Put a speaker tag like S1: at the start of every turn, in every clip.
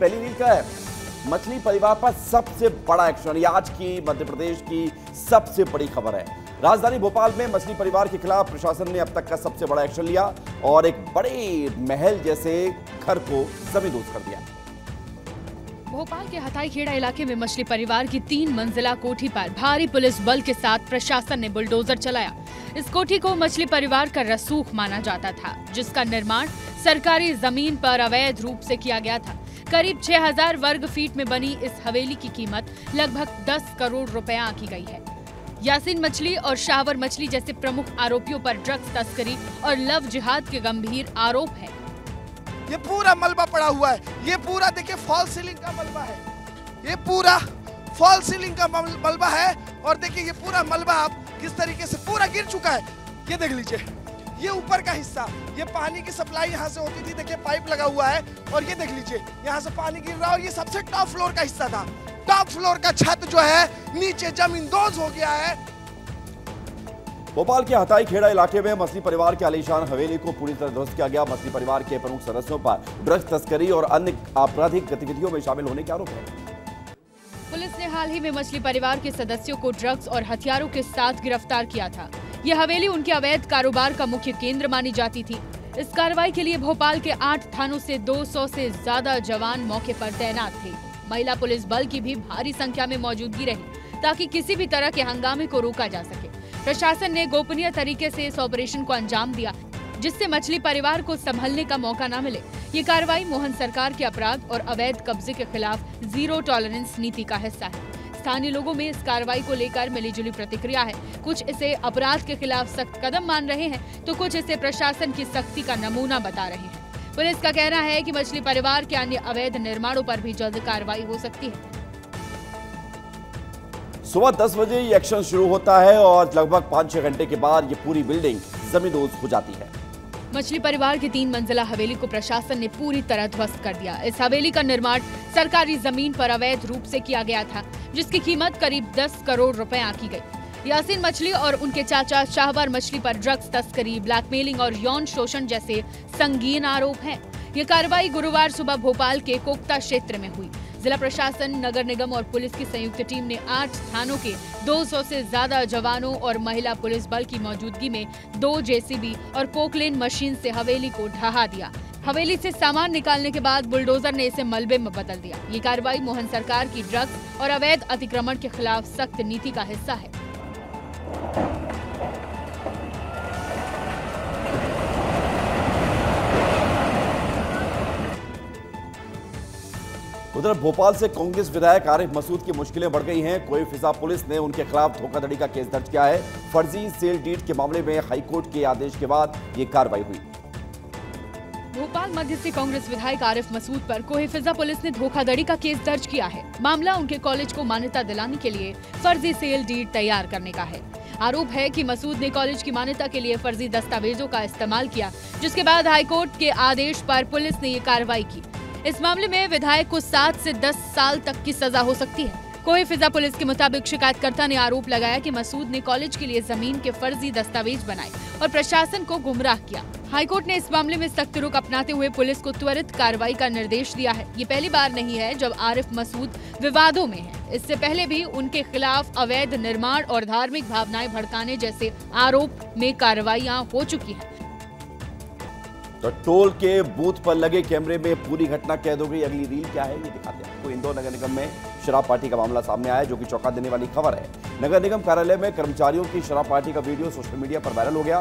S1: पहली रील क्या है? मछली परिवार पर सबसे बड़ा एक्शन। ये आज की मध्य प्रदेश की सबसे बड़ी खबर है। राजधानी भोपाल में मछली परिवार के खिलाफ प्रशासन ने अब तक का सबसे बड़ा एक्शन लिया और एक बड़े महल जैसे घर को जमींदोज कर दिया।
S2: भोपाल के हथाई खेड़ा इलाके में मछली परिवार की 3 मंजिला कोठी पर भारी पुलिस बल के साथ प्रशासन ने बुलडोजर चलाया। इस कोठी को मछली परिवार का रसूख माना जाता था, जिसका निर्माण सरकारी जमीन पर अवैध रूप से किया गया था। करीब 6000 वर्ग फीट में बनी इस हवेली की कीमत लगभग 10 करोड़ रुपया आंकी गई है। यासीन मछली और शाहवर मछली जैसे प्रमुख आरोपियों पर ड्रग्स तस्करी और लव जिहाद के गंभीर आरोप है।
S3: ये पूरा मलबा पड़ा हुआ है, ये पूरा देखिए फॉल सीलिंग का मलबा है, ये पूरा फॉल सीलिंग का मलबा है। और देखिए ये पूरा मलबा आप किस तरीके से पूरा गिर चुका है। ये देख लीजिए, ये ऊपर का हिस्सा, ये पानी की सप्लाई यहाँ से होती थी, देखिए पाइप लगा हुआ है और ये देख लीजिए यहाँ से पानी गिर रहा है। और ये सबसे टॉप फ्लोर का हिस्सा था। टॉप फ्लोर का छत जो है नीचे जमींदोज हो गया है।
S1: भोपाल के हथाई खेड़ा इलाके में मछली परिवार के आलीशान हवेली को पूरी तरह ध्वस्त किया गया। मछली परिवार के प्रमुख सदस्यों पर ड्रग्स तस्करी और अन्य आपराधिक गतिविधियों में शामिल होने के आरोप है।
S2: पुलिस ने हाल ही में मछली परिवार के सदस्यों को ड्रग्स और हथियारों के साथ गिरफ्तार किया था। यह हवेली उनके अवैध कारोबार का मुख्य केंद्र मानी जाती थी। इस कार्रवाई के लिए भोपाल के 8 थानों से 200 से ज्यादा जवान मौके पर तैनात थे। महिला पुलिस बल की भी भारी संख्या में मौजूदगी रही ताकि किसी भी तरह के हंगामे को रोका जा सके। प्रशासन ने गोपनीय तरीके से इस ऑपरेशन को अंजाम दिया, जिससे मछली परिवार को संभलने का मौका न मिले। ये कार्रवाई मोहन सरकार के अपराध और अवैध कब्जे के खिलाफ जीरो टॉलरेंस नीति का हिस्सा है। स्थानीय लोगों में इस कार्रवाई को लेकर मिलीजुली प्रतिक्रिया है। कुछ इसे अपराध के खिलाफ सख्त कदम मान रहे हैं, तो कुछ इसे प्रशासन की सख्ती का नमूना बता रहे हैं। पुलिस का कहना है कि मछली परिवार के अन्य अवैध निर्माणों पर भी जल्द कार्रवाई हो सकती है।
S1: सुबह 10 बजे ये एक्शन शुरू होता है और लगभग 5-6 घंटे के बाद ये पूरी बिल्डिंग जमींदोज हो जाती है।
S2: मछली परिवार की 3 मंजिला हवेली को प्रशासन ने पूरी तरह ध्वस्त कर दिया। इस हवेली का निर्माण सरकारी जमीन पर अवैध रूप से किया गया था, जिसकी कीमत करीब 10 करोड़ रुपए आंकी गई। यासीन मछली और उनके चाचा शाहवर मछली पर ड्रग्स तस्करी, ब्लैकमेलिंग और यौन शोषण जैसे संगीन आरोप हैं। ये कार्रवाई गुरुवार सुबह भोपाल के कोकता क्षेत्र में हुई। जिला प्रशासन, नगर निगम और पुलिस की संयुक्त टीम ने 8 थानों के 200 से ज्यादा जवानों और महिला पुलिस बल की मौजूदगी में 2 जेसीबी और पोकलेन मशीन से हवेली को ढहा दिया। हवेली से सामान निकालने के बाद बुलडोजर ने इसे मलबे में बदल दिया। ये कार्रवाई मोहन सरकार की ड्रग्स और अवैध अतिक्रमण के खिलाफ सख्त नीति का हिस्सा है।
S1: उधर भोपाल से कांग्रेस विधायक आरिफ मसूद की मुश्किलें बढ़ गई हैं। कोई फिजा पुलिस ने उनके खिलाफ धोखाधड़ी का केस दर्ज किया है। फर्जी सेल डीड के मामले में हाईकोर्ट के आदेश के बाद ये कार्रवाई हुई।
S2: भोपाल मध्य से कांग्रेस विधायक आरिफ मसूद पर कोई फिजा पुलिस ने धोखाधड़ी का केस दर्ज किया है। मामला उनके कॉलेज को मान्यता दिलाने के लिए फर्जी सेल डीड तैयार करने का है। आरोप है कि मसूद ने कॉलेज की मान्यता के लिए फर्जी दस्तावेजों का इस्तेमाल किया, जिसके बाद हाईकोर्ट के आदेश पर पुलिस ने ये कार्रवाई की। इस मामले में विधायक को 7 से 10 साल तक की सजा हो सकती है। कोई फिजा पुलिस के मुताबिक शिकायतकर्ता ने आरोप लगाया कि मसूद ने कॉलेज के लिए जमीन के फर्जी दस्तावेज बनाए और प्रशासन को गुमराह किया। हाईकोर्ट ने इस मामले में सख्त रुख अपनाते हुए पुलिस को त्वरित कार्रवाई का निर्देश दिया है। ये पहली बार नहीं है जब आरिफ मसूद विवादों में है। इससे पहले भी उनके खिलाफ अवैध निर्माण और धार्मिक भावनाएं भड़काने जैसे आरोप में कार्रवाइयां हो चुकी है।
S1: तो टोल के बूथ पर लगे कैमरे में पूरी घटना कैद हो गई। अगली रील क्या है ये दिखाते हैं आपको। इंदौर नगर निगम में शराब पार्टी का मामला सामने आया, जो कि चौंका देने वाली खबर है। नगर निगम कार्यालय में कर्मचारियों की शराब पार्टी का वीडियो सोशल मीडिया पर वायरल हो गया।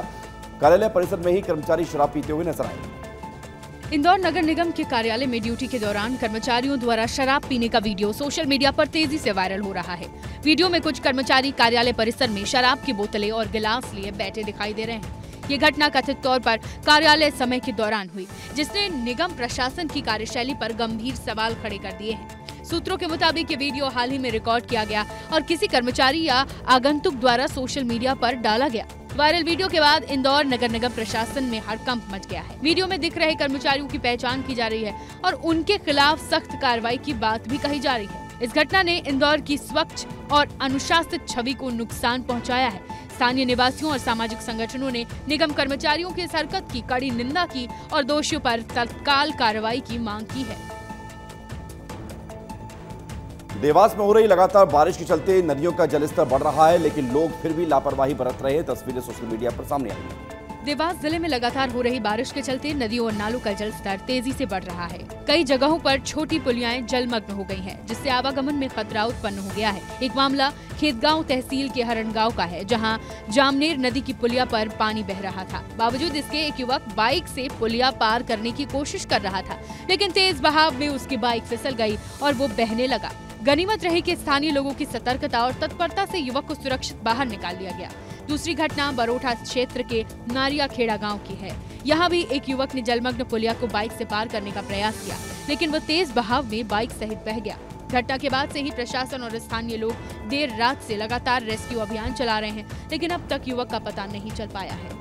S1: कार्यालय परिसर में ही कर्मचारी शराब पीते हुए नजर आए।
S2: इंदौर नगर निगम के कार्यालय में ड्यूटी के दौरान कर्मचारियों द्वारा शराब पीने का वीडियो सोशल मीडिया पर तेजी से वायरल हो रहा है। वीडियो में कुछ कर्मचारी कार्यालय परिसर में शराब की बोतलें और गिलास लिए बैठे दिखाई दे रहे हैं। ये घटना कथित तौर पर कार्यालय समय के दौरान हुई, जिसने निगम प्रशासन की कार्यशैली पर गंभीर सवाल खड़े कर दिए हैं। सूत्रों के मुताबिक ये वीडियो हाल ही में रिकॉर्ड किया गया और किसी कर्मचारी या आगंतुक द्वारा सोशल मीडिया पर डाला गया। वायरल वीडियो के बाद इंदौर नगर निगम प्रशासन में हड़कंप मच गया है। वीडियो में दिख रहे कर्मचारियों की पहचान की जा रही है और उनके खिलाफ सख्त कार्रवाई की बात भी कही जा रही है। इस घटना ने इंदौर की स्वच्छ और अनुशासित छवि को नुकसान पहुंचाया है। स्थानीय निवासियों और सामाजिक संगठनों ने निगम कर्मचारियों की इस हरकत की कड़ी निंदा की और दोषियों पर तत्काल कार्रवाई की मांग की है।
S1: देवास में हो रही लगातार बारिश के चलते नदियों का जलस्तर बढ़ रहा है, लेकिन लोग फिर भी लापरवाही बरत रहे हैं। तस्वीरें सोशल मीडिया पर सामने आई हैं।
S2: देवास जिले में लगातार हो रही बारिश के चलते नदियों और नालों का जलस्तर तेजी से बढ़ रहा है। कई जगहों पर छोटी पुलियाएं जलमग्न हो गई हैं, जिससे आवागमन में खतरा उत्पन्न हो गया है। एक मामला खेतगांव तहसील के हरणगांव का है, जहां जामनेर नदी की पुलिया पर पानी बह रहा था। बावजूद इसके एक युवक बाइक से पुलिया पार करने की कोशिश कर रहा था, लेकिन तेज बहाव में उसकी बाइक फिसल गई और वो बहने लगा। गनीमत रही कि स्थानीय लोगों की सतर्कता और तत्परता से युवक को सुरक्षित बाहर निकाल लिया गया। दूसरी घटना बरोठा क्षेत्र के नारिया खेड़ा गांव की है। यहाँ भी एक युवक ने जलमग्न पुलिया को बाइक से पार करने का प्रयास किया, लेकिन वो तेज बहाव में बाइक सहित बह गया। घटना के बाद से ही प्रशासन और स्थानीय लोग देर रात से लगातार रेस्क्यू अभियान चला रहे हैं, लेकिन अब तक युवक का पता नहीं चल पाया है।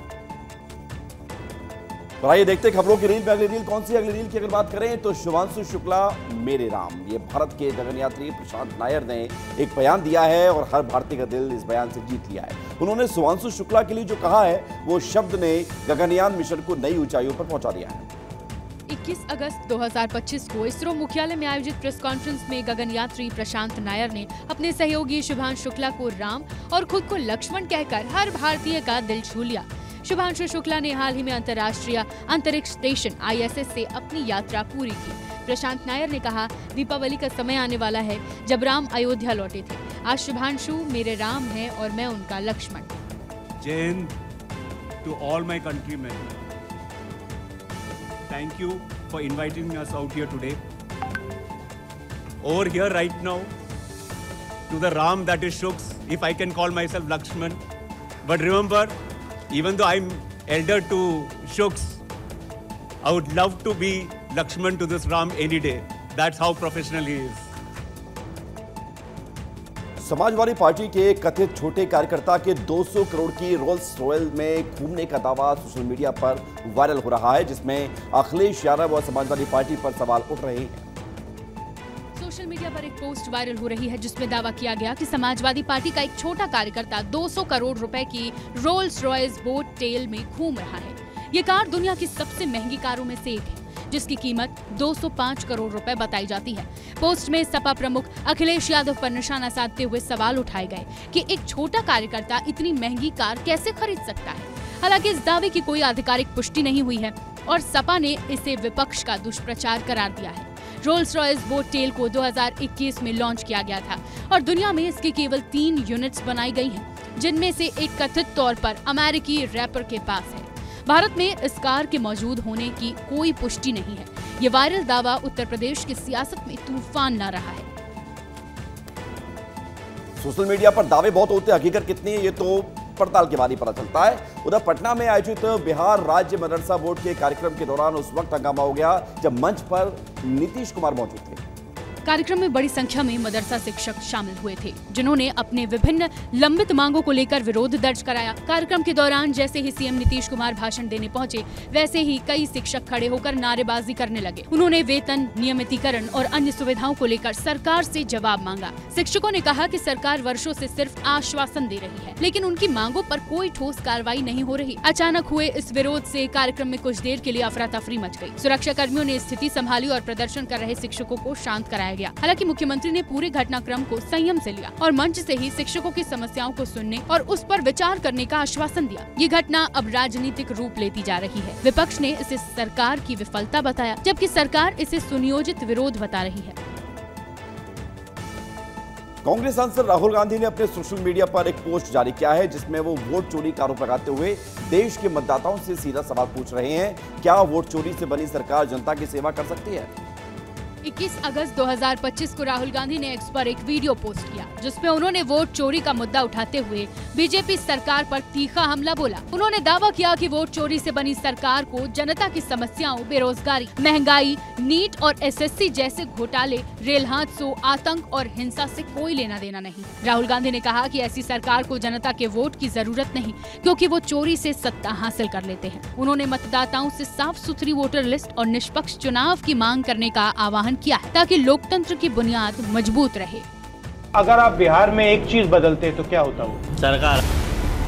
S1: तो आइए देखते खबरों की रील में अगली रील कौन सी। अगली रील की अगर बात करें तो शुभांशु शुक्ला मेरे राम, ये भारत के गगनयात्री प्रशांत नायर ने एक बयान दिया है और हर भारतीय का दिल इस बयान से जीत लिया है। उन्होंने शुभांशु शुक्ला के लिए जो कहा है वो शब्द ने गगनयान मिशन को नई ऊंचाइयों पर पहुंचा दिया है।
S2: 21 अगस्त 2025 को इसरो मुख्यालय में आयोजित प्रेस कॉन्फ्रेंस में गगनयात्री प्रशांत नायर ने अपने सहयोगी शुभांशु शुक्ला को राम और खुद को लक्ष्मण कहकर हर भारतीय का दिल छू लिया। शुभांशु शुक्ला ने हाल ही में अंतर्राष्ट्रीय अंतरिक्ष स्टेशन ISS से अपनी यात्रा पूरी की। प्रशांत नायर ने कहा, दीपावली का समय आने वाला है जब राम अयोध्या लौटे थे। आज शुभांशु मेरे राम है और मैं उनका लक्ष्मण।
S4: जय Hind to all my countrymen. Thank you for inviting us out here today. Over here right now to the Ram that is Shuks, if I can call myself Lakshman. But remember, even though I'm elder to Shuks, I would love to be Lakshman to this Ram any day. That's how professional he is.
S1: Samajwadi party के कथित छोटे कार्यकर्ता के 200 करोड़ की roles royal में घूमने का दावा सोशल मीडिया पर वायरल हो रहा है, जिसमें अखिलेश यादव और समाजवादी पार्टी पर सवाल उठ रहे हैं।
S2: सोशल मीडिया पर एक पोस्ट वायरल हो रही है, जिसमें दावा किया गया कि समाजवादी पार्टी का एक छोटा कार्यकर्ता 200 करोड़ रुपए की रोल्स रॉयस बोट टेल में घूम रहा है। ये कार दुनिया की सबसे महंगी कारों में से एक है, जिसकी कीमत 205 करोड़ रुपए बताई जाती है। पोस्ट में सपा प्रमुख अखिलेश यादव पर निशाना साधते हुए सवाल उठाए गए कि एक छोटा कार्यकर्ता इतनी महंगी कार कैसे खरीद सकता है। हालांकि इस दावे की कोई आधिकारिक पुष्टि नहीं हुई है और सपा ने इसे विपक्ष का दुष्प्रचार करार दिया है। रोल्स रॉयस बोट टेल को 2021 में लॉन्च किया गया था और दुनिया में इसकी केवल 3 यूनिट्स बनाई गई हैं, जिनमें से एक कथित तौर पर अमेरिकी रैपर के पास है। भारत में इस कार के मौजूद होने की कोई पुष्टि नहीं है। ये वायरल दावा उत्तर प्रदेश की सियासत में तूफान ला रहा है।
S1: सोशल मीडिया पर दावे बहुत होते हैं, हकीकत कितनी है ये तो पड़ताल के बाद ही पता चलता है। उधर पटना में आयोजित बिहार राज्य मदरसा बोर्ड के कार्यक्रम के दौरान उस वक्त हंगामा हो गया जब मंच पर नीतीश कुमार मौजूद थे।
S2: कार्यक्रम में बड़ी संख्या में मदरसा शिक्षक शामिल हुए थे, जिन्होंने अपने विभिन्न लंबित मांगों को लेकर विरोध दर्ज कराया। कार्यक्रम के दौरान जैसे ही सीएम नीतीश कुमार भाषण देने पहुंचे, वैसे ही कई शिक्षक खड़े होकर नारेबाजी करने लगे। उन्होंने वेतन, नियमितीकरण और अन्य सुविधाओं को लेकर सरकार से जवाब मांगा। शिक्षकों ने कहा कि सरकार वर्षों से सिर्फ आश्वासन दे रही है, लेकिन उनकी मांगों पर कोई ठोस कार्रवाई नहीं हो रही। अचानक हुए इस विरोध से कार्यक्रम में कुछ देर के लिए अफरा तफरी मच गई। सुरक्षा कर्मियों ने स्थिति संभाली और प्रदर्शन कर रहे शिक्षकों को शांत कराया गया। हालांकि मुख्यमंत्री ने पूरे घटनाक्रम को संयम से लिया और मंच से ही शिक्षकों की समस्याओं को सुनने और उस पर विचार करने का आश्वासन दिया। ये घटना अब राजनीतिक रूप लेती जा रही है। विपक्ष ने इसे सरकार की विफलता बताया, जबकि सरकार इसे सुनियोजित विरोध बता रही है।
S1: कांग्रेस सांसद राहुल गांधी ने अपने सोशल मीडिया पर एक पोस्ट जारी किया है, जिसमें वो वोट चोरी का आरोप लगाते हुए देश के मतदाताओं से सीधा सवाल पूछ रहे हैं, क्या वोट चोरी से बनी सरकार जनता की सेवा कर सकती है?
S2: 21 अगस्त 2025 को राहुल गांधी ने एक्स पर एक वीडियो पोस्ट किया, जिसमें उन्होंने वोट चोरी का मुद्दा उठाते हुए बीजेपी सरकार पर तीखा हमला बोला। उन्होंने दावा किया कि वोट चोरी से बनी सरकार को जनता की समस्याओं, बेरोजगारी, महंगाई, नीट और SSC जैसे घोटाले, रेल हादसों, आतंक और हिंसा से कोई लेना देना नहीं। राहुल गांधी ने कहा कि ऐसी सरकार को जनता के वोट की जरूरत नहीं, क्योंकि वो चोरी से सत्ता हासिल कर लेते हैं। उन्होंने मतदाताओं से साफ सुथरी वोटर लिस्ट और निष्पक्ष चुनाव की मांग करने का आह्वान किया है, ताकि लोकतंत्र की बुनियाद मजबूत रहे।
S5: अगर आप बिहार में एक चीज बदलते तो क्या होता? वो
S6: सरकार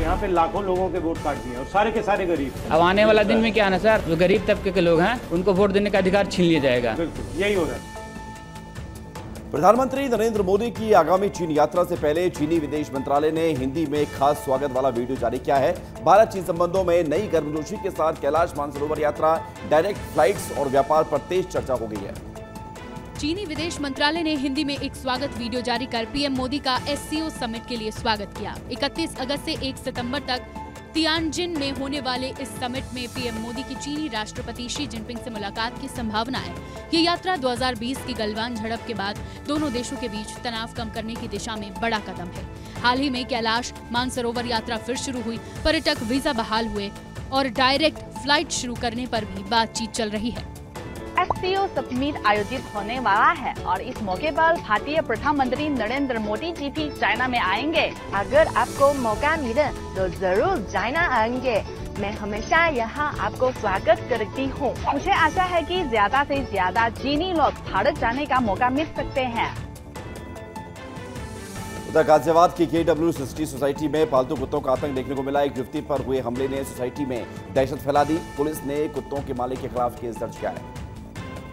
S5: यहाँ पे लाखों लोगों के वोट काट दिए और सारे के सारे गरीब।
S6: अब आने वाला दिन में क्या है ना सर, जो गरीब तबके के लोग हैं उनको वोट देने का अधिकार छीन लिया जाएगा।
S5: बिल्कुल यही हो रहा है।
S1: प्रधानमंत्री नरेंद्र मोदी की आगामी चीन यात्रा से पहले चीनी विदेश मंत्रालय ने हिंदी में खास स्वागत वाला वीडियो जारी किया है। भारत चीन संबंधों में नई गर्मजोशी के साथ कैलाश मानसरोवर यात्रा, डायरेक्ट फ्लाइट्स और व्यापार पर तेज चर्चा हो गई है।
S2: चीनी विदेश मंत्रालय ने हिंदी में एक स्वागत वीडियो जारी कर पीएम मोदी का SCO समिट के लिए स्वागत किया। 31 अगस्त से 1 सितंबर तक तियानजिन में होने वाले इस समिट में पीएम मोदी की चीनी राष्ट्रपति शी जिनपिंग से मुलाकात की संभावना है। ये यात्रा 2020 की गलवान झड़प के बाद दोनों देशों के बीच तनाव कम करने की दिशा में बड़ा कदम है। हाल ही में कैलाश मानसरोवर यात्रा फिर शुरू हुई, पर्यटक वीजा बहाल हुए और डायरेक्ट फ्लाइट शुरू करने पर भी बातचीत चल रही है।
S7: SCO समिट आयोजित होने वाला है और इस मौके पर भारतीय प्रधानमंत्री नरेंद्र मोदी जी भी चाइना में आएंगे।
S8: अगर आपको मौका मिले तो जरूर चाइना आएंगे। मैं हमेशा यहाँ आपको स्वागत करती हूँ।
S7: मुझे आशा है कि ज्यादा से ज्यादा चीनी लोग भारत जाने का मौका मिल सकते हैं।
S1: उधर गाजियाबाद की KW सृष्टि सोसाइटी में पालतू कुत्तों का आतंक देखने को मिला। एक युवती पर हुए हमले ने सोसाइटी में दहशत फैला दी। पुलिस ने कुत्तों के मालिक के खिलाफ केस दर्ज किया है।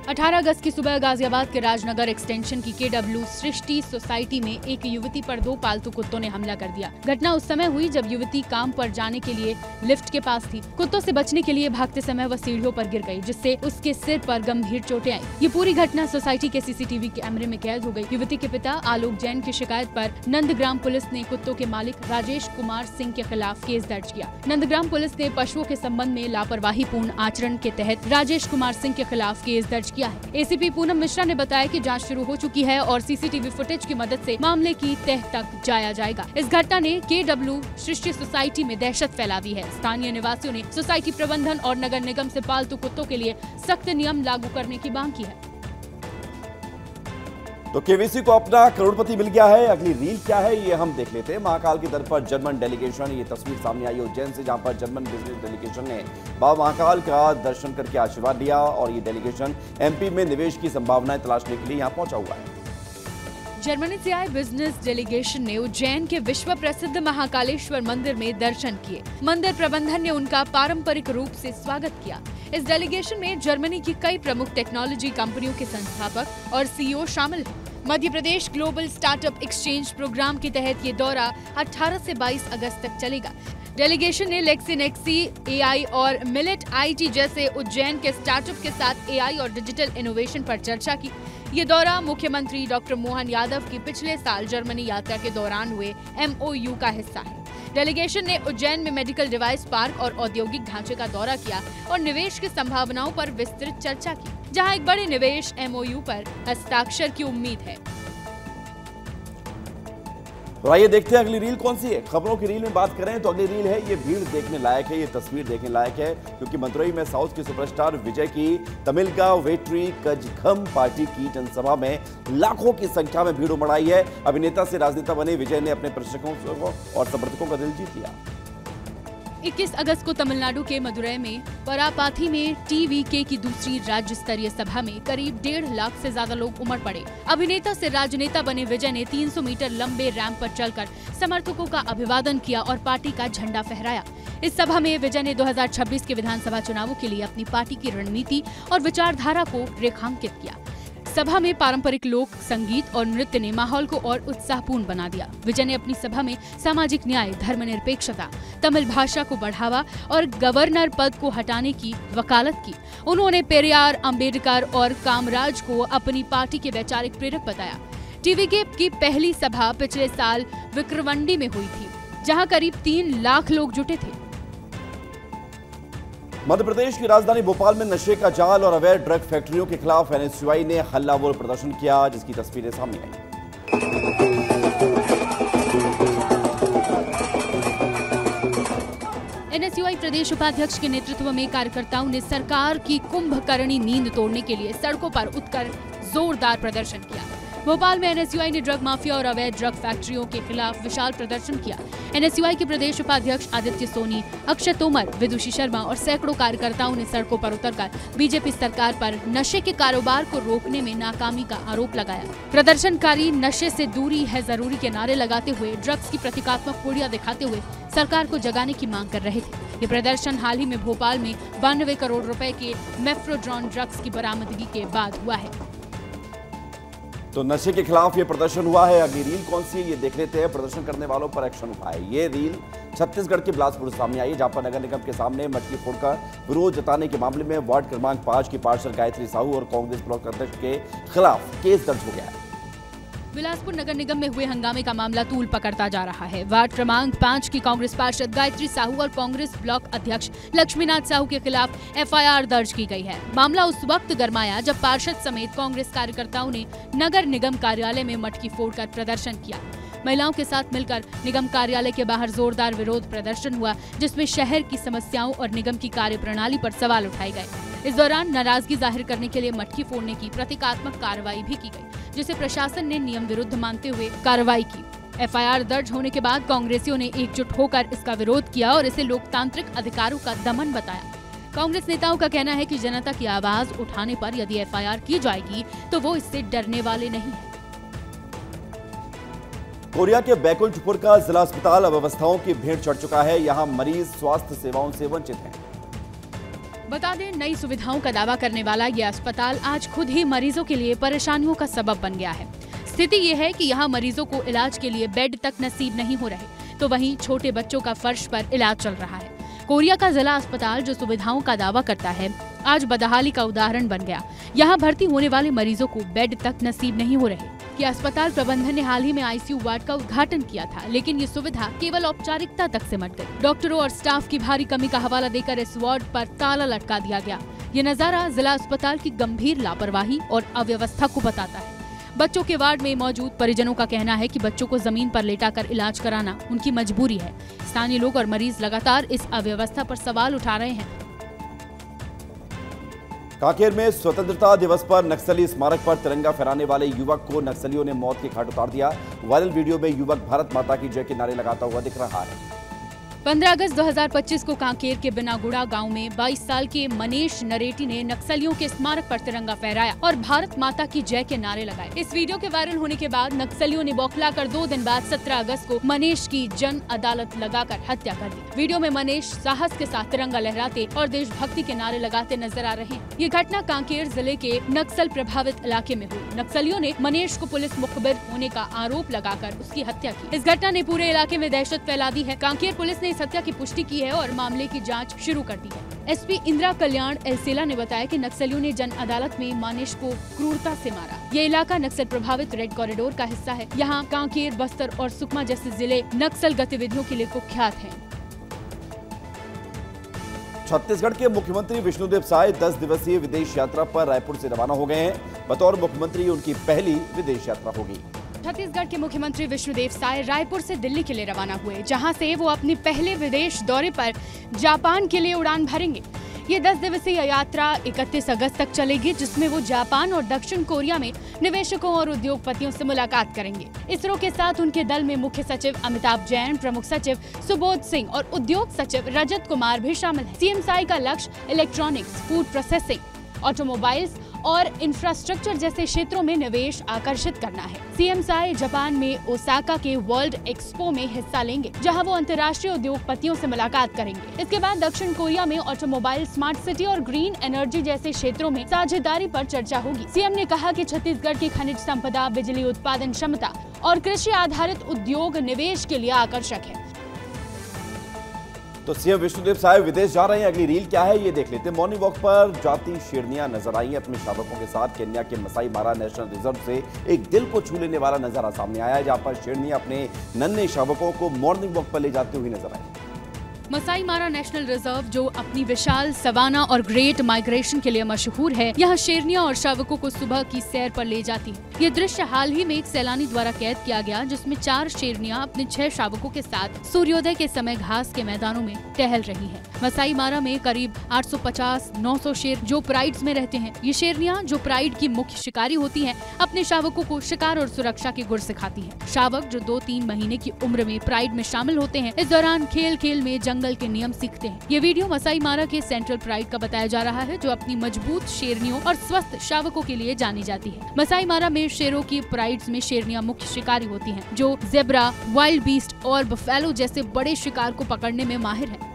S2: 18 अगस्त की सुबह गाजियाबाद के राजनगर एक्सटेंशन की KW सृष्टि सोसाइटी में एक युवती पर 2 पालतू कुत्तों ने हमला कर दिया। घटना उस समय हुई जब युवती काम पर जाने के लिए लिफ्ट के पास थी। कुत्तों से बचने के लिए भागते समय वह सीढ़ियों पर गिर गई, जिससे उसके सिर पर गंभीर चोटें आई। ये पूरी घटना सोसाइटी के CCTV कैमरे में कैद हो गई। युवती के पिता आलोक जैन की शिकायत पर नंदग्राम पुलिस ने कुत्तों के मालिक राजेश कुमार सिंह के खिलाफ केस दर्ज किया। नंदग्राम पुलिस ने पशुओं के संबंध में लापरवाही पूर्ण आचरण के तहत राजेश कुमार सिंह के खिलाफ केस दर्ज किया है। ACP पूनम मिश्रा ने बताया कि जांच शुरू हो चुकी है और CCTV फुटेज की मदद से मामले की तह तक जाया जाएगा। इस घटना ने KW सृष्टि सोसाइटी में दहशत फैला दी है। स्थानीय निवासियों ने सोसाइटी प्रबंधन और नगर निगम से पालतू कुत्तों के लिए सख्त नियम लागू करने की मांग की है।
S1: तो KVC को अपना करोड़पति मिल गया है। अगली रील क्या है ये हम देख लेते हैं। महाकाल के दर पर जर्मन डेलीगेशन, ये तस्वीर सामने आई उज्जैन से, जहां पर जर्मन बिजनेस डेलीगेशन ने बाबा महाकाल का दर्शन करके आशीर्वाद लिया और ये डेलीगेशन MP में निवेश की संभावनाएं तलाशने के लिए यहाँ पहुंचा हुआ है।
S2: जर्मनी से आए बिजनेस डेलीगेशन ने उज्जैन के विश्व प्रसिद्ध महाकालेश्वर मंदिर में दर्शन किए। मंदिर प्रबंधन ने उनका पारंपरिक रूप से स्वागत किया। इस डेलीगेशन में जर्मनी की कई प्रमुख टेक्नोलॉजी कंपनियों के संस्थापक और CEO शामिल हैं। Madhya Pradesh global startup exchange programme के तहत ये दौरा 18 से 22 अगस्त तक चलेगा। डेलीगेशन ने लेक्सीनेक्सी, AI और मिलेट IT जैसे उज्जैन के स्टार्टअप के साथ AI और डिजिटल इनोवेशन पर चर्चा की। ये दौरा मुख्यमंत्री डॉक्टर मोहन यादव की पिछले साल जर्मनी यात्रा के दौरान हुए MOU का हिस्सा है। डेलीगेशन ने उज्जैन में मेडिकल डिवाइस पार्क और औद्योगिक ढांचे का दौरा किया और निवेश की संभावनाओं पर विस्तृत चर्चा की, जहां एक बड़े निवेश MOU पर हस्ताक्षर की उम्मीद है।
S1: तो आइए देखते हैं अगली रील कौन सी है। खबरों की रील में बात करें तो अगली रील है, ये भीड़ देखने लायक है, ये तस्वीर देखने लायक है, क्योंकि मदुरई में साउथ के सुपरस्टार विजय की तमिलका वेट्री कजघम पार्टी की जनसभा में लाखों की संख्या में भीड़ उमड़ आई है। अभिनेता से राजनेता बने विजय ने अपने प्रशंसकों और समर्थकों का दिल जीत लिया।
S2: 21 अगस्त को तमिलनाडु के मदुरई में परापाथी में TVK की दूसरी राज्य स्तरीय सभा में करीब 1.5 लाख से ज्यादा लोग उमड़ पड़े। अभिनेता से राजनेता बने विजय ने 300 मीटर लंबे रैंप पर चलकर समर्थकों का अभिवादन किया और पार्टी का झंडा फहराया। इस सभा में विजय ने 2026 के विधानसभा चुनावों के लिए अपनी पार्टी की रणनीति और विचारधारा को रेखांकित किया। सभा में पारंपरिक लोक संगीत और नृत्य ने माहौल को और उत्साहपूर्ण बना दिया। विजय ने अपनी सभा में सामाजिक न्याय, धर्मनिरपेक्षता, तमिल भाषा को बढ़ावा और गवर्नर पद को हटाने की वकालत की। उन्होंने पेरियार, अंबेडकर और कामराज को अपनी पार्टी के वैचारिक प्रेरक बताया। TVK की पहली सभा पिछले साल विक्रवंडी में हुई थी, जहां करीब 3 लाख लोग जुटे थे।
S1: मध्य प्रदेश की राजधानी भोपाल में नशे का जाल और अवैध ड्रग फैक्ट्रियों के खिलाफ NSUI ने हल्लाबोल प्रदर्शन किया, जिसकी तस्वीरें सामने आई।
S2: NSUI प्रदेश उपाध्यक्ष के नेतृत्व में कार्यकर्ताओं ने सरकार की कुंभकर्णी नींद तोड़ने के लिए सड़कों पर उतरकर जोरदार प्रदर्शन किया। भोपाल में NSUI ने ड्रग माफिया और अवैध ड्रग फैक्ट्रियों के खिलाफ विशाल प्रदर्शन किया। NSUI के प्रदेश उपाध्यक्ष आदित्य सोनी, अक्षय तोमर, विदुषी शर्मा और सैकड़ों कार्यकर्ताओं ने सड़कों पर उतरकर बीजेपी सरकार पर नशे के कारोबार को रोकने में नाकामी का आरोप लगाया। प्रदर्शनकारी नशे से दूरी है जरूरी के नारे लगाते हुए ड्रग्स की प्रतीकात्मक पुड़िया दिखाते हुए सरकार को जगाने की मांग कर रहे थे। ये प्रदर्शन हाल ही में भोपाल में 92 करोड़ रुपए के मेफ्रोड्रॉन ड्रग्स की बरामदगी के बाद हुआ है।
S1: तो नशे के खिलाफ ये प्रदर्शन हुआ है। अगली रील कौन सी है ये देख लेते हैं। प्रदर्शन करने वालों पर एक्शन हुआ है। ये रील छत्तीसगढ़ के बिलासपुर से सामने आई है, जहां पर नगर निगम के सामने मटकी फोड़कर विरोध जताने के मामले में वार्ड क्रमांक 5 की पार्षद गायत्री साहू और कांग्रेस ब्लॉक अध्यक्ष के खिलाफ केस दर्ज हो गया है।
S2: बिलासपुर नगर निगम में हुए हंगामे का मामला तूल पकड़ता जा रहा है। वार्ड क्रमांक 5 की कांग्रेस पार्षद गायत्री साहू और कांग्रेस ब्लॉक अध्यक्ष लक्ष्मीनाथ साहू के खिलाफ एफआईआर दर्ज की गई है। मामला उस वक्त गरमाया जब पार्षद समेत कांग्रेस कार्यकर्ताओं ने नगर निगम कार्यालय में मटकी फोड़कर प्रदर्शन किया। महिलाओं के साथ मिलकर निगम कार्यालय के बाहर जोरदार विरोध प्रदर्शन हुआ, जिसमें शहर की समस्याओं और निगम की कार्यप्रणाली पर सवाल उठाए गए। इस दौरान नाराजगी जाहिर करने के लिए मटकी फोड़ने की प्रतीकात्मक कार्रवाई भी की गई, जिसे प्रशासन ने नियम विरुद्ध मानते हुए कार्रवाई की। एफआईआर दर्ज होने के बाद कांग्रेसियों ने एकजुट होकर इसका विरोध किया और इसे लोकतांत्रिक अधिकारों का दमन बताया। कांग्रेस नेताओं का कहना है कि जनता की आवाज उठाने पर यदि एफआईआर की जाएगी तो वो इससे डरने वाले नहीं हैं।
S1: कोरिया के बैकुंठपुर का जिला अस्पताल अव्यवस्थाओं की भेंट चढ़ चुका है। यहाँ मरीज स्वास्थ्य सेवाओं से वंचित हैं।
S2: बता दें, नई सुविधाओं का दावा करने वाला यह अस्पताल आज खुद ही मरीजों के लिए परेशानियों का सबब बन गया है। स्थिति ये है कि यहाँ मरीजों को इलाज के लिए बेड तक नसीब नहीं हो रहे, तो वहीं छोटे बच्चों का फर्श पर इलाज चल रहा है। कोरिया का जिला अस्पताल जो सुविधाओं का दावा करता है, आज बदहाली का उदाहरण बन गया। यहाँ भर्ती होने वाले मरीजों को बेड तक नसीब नहीं हो रहे। कि अस्पताल प्रबंधन ने हाल ही में आईसीयू वार्ड का उद्घाटन किया था, लेकिन ये सुविधा केवल औपचारिकता तक सिमट गई। डॉक्टरों और स्टाफ की भारी कमी का हवाला देकर इस वार्ड पर ताला लटका दिया गया। ये नजारा जिला अस्पताल की गंभीर लापरवाही और अव्यवस्था को बताता है। बच्चों के वार्ड में मौजूद परिजनों का कहना है कि बच्चों को जमीन पर लेटाकर इलाज कराना उनकी मजबूरी है। स्थानीय लोग और मरीज लगातार इस अव्यवस्था पर सवाल उठा रहे हैं।
S1: कांकेर में स्वतंत्रता दिवस पर नक्सली स्मारक पर तिरंगा फहराने वाले युवक को नक्सलियों ने मौत के घाट उतार दिया। वायरल वीडियो में युवक भारत माता की जय के नारे लगाता हुआ दिख रहा है।
S2: 15 अगस्त 2025 को कांकेर के बिनागुड़ा गांव में 22 साल के मनीष नरेटी ने नक्सलियों के स्मारक पर तिरंगा फहराया और भारत माता की जय के नारे लगाए। इस वीडियो के वायरल होने के बाद नक्सलियों ने बौखलाकर 2 दिन बाद 17 अगस्त को मनीष की जन अदालत लगाकर हत्या कर दी। वीडियो में मनीष साहस के साथ तिरंगा लहराते और देशभक्ति के नारे लगाते नजर आ रहे हैं। ये घटना कांकेर जिले के नक्सल प्रभावित इलाके में हुई। नक्सलियों ने मनीष को पुलिस मुखबिर होने का आरोप लगाकर उसकी हत्या की। इस घटना ने पूरे इलाके में दहशत फैला दी है। कांकेर पुलिस ने इस हत्या की पुष्टि की है और मामले की जांच शुरू कर दी है। एसपी इंदिरा कल्याण एलसेला ने बताया कि नक्सलियों ने जन अदालत में मनीष को क्रूरता से मारा। ये इलाका नक्सल प्रभावित रेड कॉरिडोर का हिस्सा है। यहाँ कांकेर, बस्तर और सुकमा जैसे जिले नक्सल गतिविधियों के लिए कुख्यात हैं।
S1: छत्तीसगढ़ के मुख्यमंत्री विष्णुदेव साय 10 दिवसीय विदेश यात्रा पर रायपुर से रवाना हो गए हैं। बतौर मुख्यमंत्री उनकी पहली विदेश यात्रा होगी।
S2: छत्तीसगढ़ के मुख्यमंत्री विष्णुदेव साय रायपुर से दिल्ली के लिए रवाना हुए, जहां से वो अपने पहले विदेश दौरे पर जापान के लिए उड़ान भरेंगे। ये 10 दिवसीय यात्रा 31 अगस्त तक चलेगी, जिसमें वो जापान और दक्षिण कोरिया में निवेशकों और उद्योगपतियों से मुलाकात करेंगे। इसरो के साथ उनके दल में मुख्य सचिव अमिताभ जैन, प्रमुख सचिव सुबोध सिंह और उद्योग सचिव रजत कुमार भी शामिल हैं। सीएम साय का लक्ष्य इलेक्ट्रॉनिक्स, फूड प्रोसेसिंग, ऑटोमोबाइल्स और इंफ्रास्ट्रक्चर जैसे क्षेत्रों में निवेश आकर्षित करना है। सीएम साय जापान में ओसाका के वर्ल्ड एक्सपो में हिस्सा लेंगे, जहां वो अंतर्राष्ट्रीय उद्योगपतियों से मुलाकात करेंगे। इसके बाद दक्षिण कोरिया में ऑटोमोबाइल, स्मार्ट सिटी और ग्रीन एनर्जी जैसे क्षेत्रों में साझेदारी पर चर्चा होगी। सीएम ने कहा कि छत्तीसगढ़ की खनिज संपदा, बिजली उत्पादन क्षमता और कृषि आधारित उद्योग निवेश के लिए आकर्षक है।
S1: तो सीएम विष्णुदेव साय विदेश जा रहे हैं। अगली रील क्या है ये देख लेते हैं। मॉर्निंग वॉक पर जाती शेरनियां नजर आई अपने शावकों के साथ। केन्या के मसाई मारा नेशनल रिजर्व से एक दिल को छू लेने वाला नजारा सामने आया, जहां पर शेरनियां अपने नन्हे शावकों को मॉर्निंग वॉक पर ले जाते हुए नजर आई।
S2: मसाई मारा नेशनल रिजर्व, जो अपनी विशाल सवाना और ग्रेट माइग्रेशन के लिए मशहूर है, यहाँ शेरनियां और शावकों को सुबह की सैर पर ले जाती है। ये दृश्य हाल ही में एक सैलानी द्वारा कैद किया गया, जिसमें 4 शेरनियां अपने 6 शावकों के साथ सूर्योदय के समय घास के मैदानों में टहल रही हैं। मसाई मारा में करीब 850-900 शेर जो प्राइड्स में रहते हैं। ये शेरनियां, जो प्राइड की मुख्य शिकारी होती हैं, अपने शावकों को शिकार और सुरक्षा के गुर सिखाती हैं। शावक जो 2-3 महीने की उम्र में प्राइड में शामिल होते हैं, इस दौरान खेल खेल में जंगल के नियम सीखते हैं। ये वीडियो मसाई मारा के सेंट्रल प्राइड का बताया जा रहा है, जो अपनी मजबूत शेरनियों और स्वस्थ शावकों के लिए जानी जाती है। मसाई मारा में शेरों की प्राइड्स में शेरनियां मुख्य शिकारी होती हैं, जो जेब्रा, वाइल्ड बीस्ट और बफेलो जैसे बड़े शिकार को पकड़ने में माहिर है।